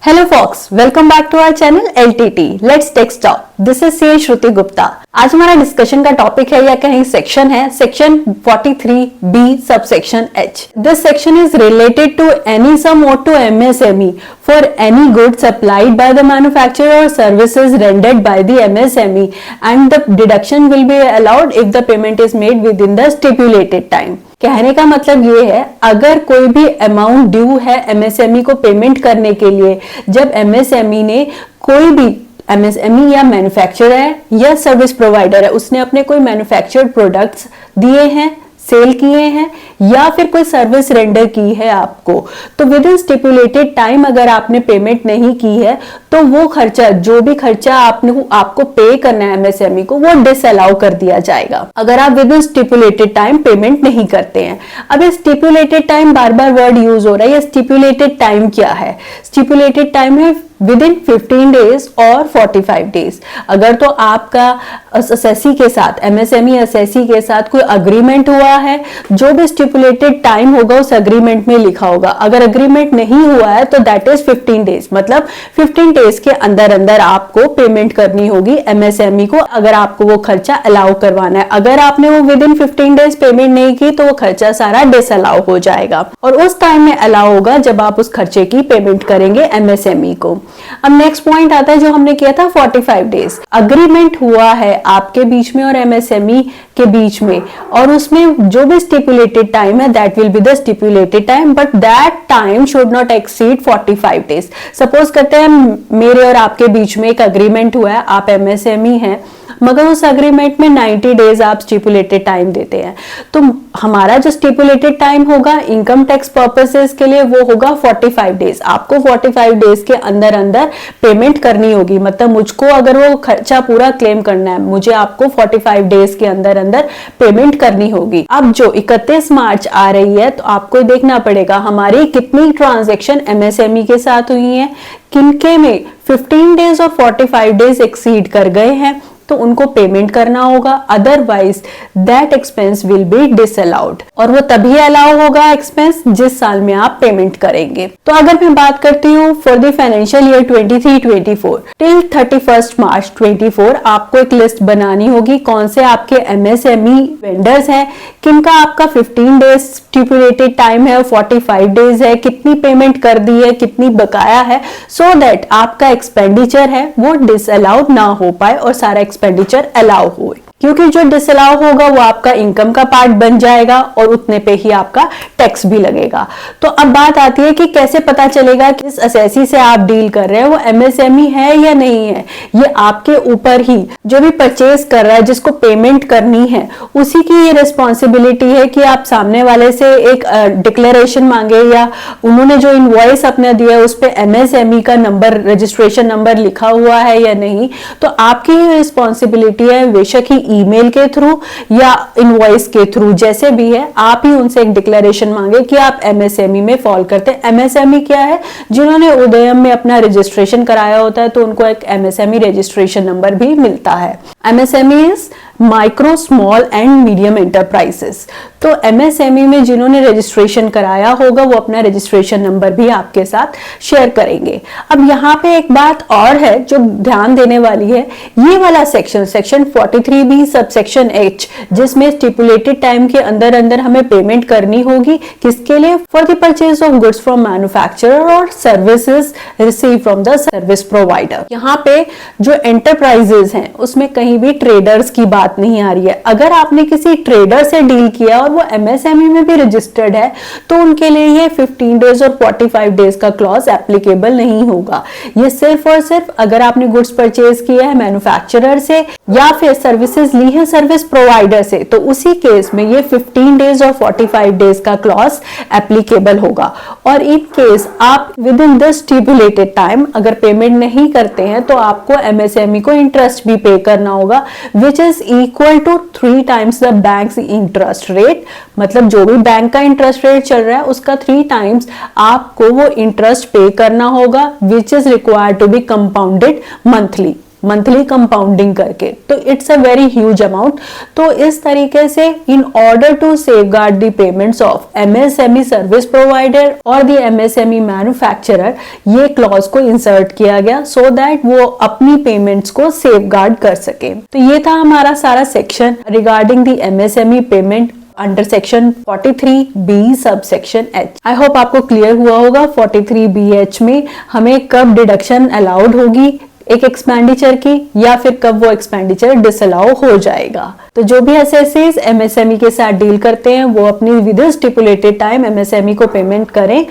Hello folks, welcome back to our channel LTT. Let's Tech Talk. This is CA श्रुति गुप्ता. आज हमारा discussion का topic है या कहीं सेक्शन है section 43B subsection H. This section is related to any sum owed to MSME for any goods supplied by the manufacturer or services rendered by the MSME and the deduction will be allowed if the payment is made within the stipulated time. कहने का मतलब ये है, अगर कोई भी amount due है MSME को पेमेंट करने के लिए, जब एमएसएमई ने कोई भी एमएसएमई या मैन्युफैक्चरर है या सर्विस प्रोवाइडर है, उसने अपने कोई मैन्युफैक्चर्ड प्रोडक्ट्स दिए हैं, सेल किए हैं या फिर कोई सर्विस रेंडर की है आपको, तो विद इन स्टिपुलेटेड टाइम अगर आपने पेमेंट नहीं की है तो वो खर्चा, जो भी खर्चा आपको पे करना है एमएसएमई को, वो डिसअलाउ कर दिया जाएगा अगर आप with in stipulated time payment नहीं करते हैं. अब ये स्टिपुलेटेड टाइम बार बार वर्ड यूज हो रहा है. ये स्टिपुलेटेड टाइम क्या है? स्टिपुलेटेड टाइम है विद इन 15 डेज और 45 डेज. अगर तो आपका असेसी के साथ, एमएसएमई असेसी के साथ कोई अग्रीमेंट हुआ है, जो भी स्टिपुलेटेड टाइम होगा उस अग्रीमेंट में लिखा होगा. अगर अग्रीमेंट नहीं हुआ है तो दैट इज 15 डेज, मतलब 15 डेज के अंदर अंदर आपको पेमेंट करनी होगी एमएसएमई को, अगर आपको वो खर्चा अलाउ करवाना है. अगर आपने वो विद इन 15 डेज पेमेंट नहीं की तो वो खर्चा सारा डिसअलाउ हो जाएगा और उस टाइम में अलाउ होगा जब आप उस खर्चे की पेमेंट करेंगे एमएसएमई को. अब नेक्स्ट पॉइंट आता है जो हमने किया था 45 डेज. अग्रीमेंट हुआ है आपके बीच में और एमएसएमई के बीच में, और उसमें जो भी स्टिपुलेटेड टाइम है that will be the stipulated time, but that time should not exceed 45 days. Suppose करते हैं मेरे और आपके बीच में एक अग्रीमेंट हुआ है, आप एमएसएमई हैं, मगर उस अग्रीमेंट में 90 डेज आप स्टिपुलेटेड टाइम देते हैं, तो हमारा जो स्टिपुलेटेड टाइम होगा इनकम टैक्स पर्पसेस के लिए वो होगा 45 डेज. आपको 45 डेज के अंदर अंदर पेमेंट करनी होगी. मतलब मुझको अगर वो खर्चा पूरा क्लेम करना है, मुझे आपको 45 डेज के अंदर अंदर पेमेंट करनी होगी. अब जो 31 मार्च आ रही है तो आपको देखना पड़ेगा हमारी कितनी ट्रांजैक्शन एमएसएमई के साथ हुई है, किनके में 15 डेज और 45 डेज एक्सीड कर गए हैं तो उनको पेमेंट करना होगा. Otherwise that expense will be disallowed, और वो तभी अलाउ होगा एक्सपेंस जिस साल में आप पेमेंट करेंगे. तो अगर मैं बात करती हूँ for the financial year 23-24 till 31 मार्च 24 आपको एक लिस्ट बनानी होगी कौन से आपके एमएसएमई वेंडर्स हैं, किनका आपका 15 डेज स्टिपुलेटेड टाइम है, 45 डेज है, कितनी पेमेंट कर दी है, कितनी बकाया है, सो दैट आपका एक्सपेंडिचर है वो डिसअलाउड ना हो पाए और सारा एक्सपेंडिचर अलाउ हो, क्योंकि जो डिसअलाउ होगा वो आपका इनकम का पार्ट बन जाएगा और उतने पे ही आपका टैक्स भी लगेगा. तो अब बात आती है कि कैसे पता चलेगा कि इस असेसी से आप डील कर रहे हैं वो एमएसएमई है या नहीं है. ये आपके ऊपर ही, जो भी परचेज कर रहा है जिसको पेमेंट करनी है उसी की ये रिस्पॉन्सिबिलिटी है कि आप सामने वाले से एक डिक्लेरेशन मांगे या उन्होंने जो इनवॉइस अपने दिया है उस पर एमएसएमई का नंबर, रजिस्ट्रेशन नंबर लिखा हुआ है या नहीं. तो आपकी ये रिस्पॉन्सिबिलिटी है, बेशक ही ईमेल के थ्रू या इनवॉइस के थ्रू जैसे भी है, आप ही उनसे एक डिक्लेरेशन मांगे कि आप एमएसएमई में फॉल करते हैं. एमएसएमई क्या है? जिन्होंने उदयम में अपना रजिस्ट्रेशन कराया होता है तो उनको एक एमएसएमई रजिस्ट्रेशन नंबर भी मिलता है. MSME is micro, small and medium enterprises. तो एमएसएमई में जिन्होंने रजिस्ट्रेशन कराया होगा वो अपना रजिस्ट्रेशन नंबर भी आपके साथ शेयर करेंगे. अब यहाँ पे एक बात और है जो ध्यान देने वाली है, ये वाला सेक्शन 43B सबसेक्शन H, जिसमें स्टिपुलेटेड टाइम के अंदर अंदर हमें पेमेंट करनी होगी, किसके लिए? For the purchase of goods from manufacturer और services receive from the service provider. यहाँ पे जो एंटरप्राइजेस हैं उसमें कहीं भी ट्रेडर्स की बात नहीं आ रही है. अगर आपने किसी ट्रेडर से डील किया और वो एमएसएमई में भी रजिस्टर्ड है तो उनके लिए ये 15 डेज और 45 डेज का क्लॉज एप्लीकेबल नहीं होगा. ये सिर्फ और सिर्फ अगर आपने गुड्स परचेज किया है मैन्युफैक्चरर से या फिर सर्विसेज ली है सर्विस प्रोवाइडर से, तो उसी केस में ये 15 डेज और 45 डेज का क्लॉज एप्लीकेबल होगा. और इन केस आप with in the stipulated time अगर पेमेंट नहीं करते हैं तो आपको एमएसएमई को इंटरेस्ट भी पे करना होगा, which is equal to 3 times the banks interest rate. मतलब जो भी बैंक का इंटरेस्ट रेट चल रहा है उसका 3 टाइम्स आपको वो इंटरेस्ट पे करना होगा, which is required to be compounded monthly. Monthly compounding करके, तो it's a very huge amount. तो इस तरीके से in order to safeguard the payments of MSME service provider और द एमएसएमई मैन्युफैक्चरर, ये क्लॉज को इंसर्ट किया गया सो दैट वो अपनी पेमेंट्स को सेफगार्ड कर सके। तो ये था हमारा सारा section regarding the MSME payment under section 43B subsection H। I hope आपको क्लियर हुआ होगा 43BH में हमें कब डिडक्शन अलाउड होगी एक एक्सपेंडिचर की, या फिर कब वो एक्सपेंडिचर डिसअलाउ हो जाएगा। तो जो भी एसएससीज एमएसएमई के साथ डील करते हैं वो अपनी विद स्टिपुलेटेड टाइम एमएसएमई को पेमेंट करें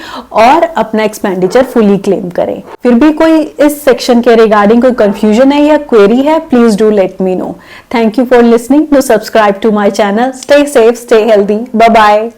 और अपना एक्सपेंडिचर फुली क्लेम करें। फिर भी कोई इस सेक्शन के रिगार्डिंग कोई कंफ्यूजन है या क्वेरी है, please do let me know. Thank you for listening. Do subscribe to my channel. Stay safe, stay healthy. Bye bye.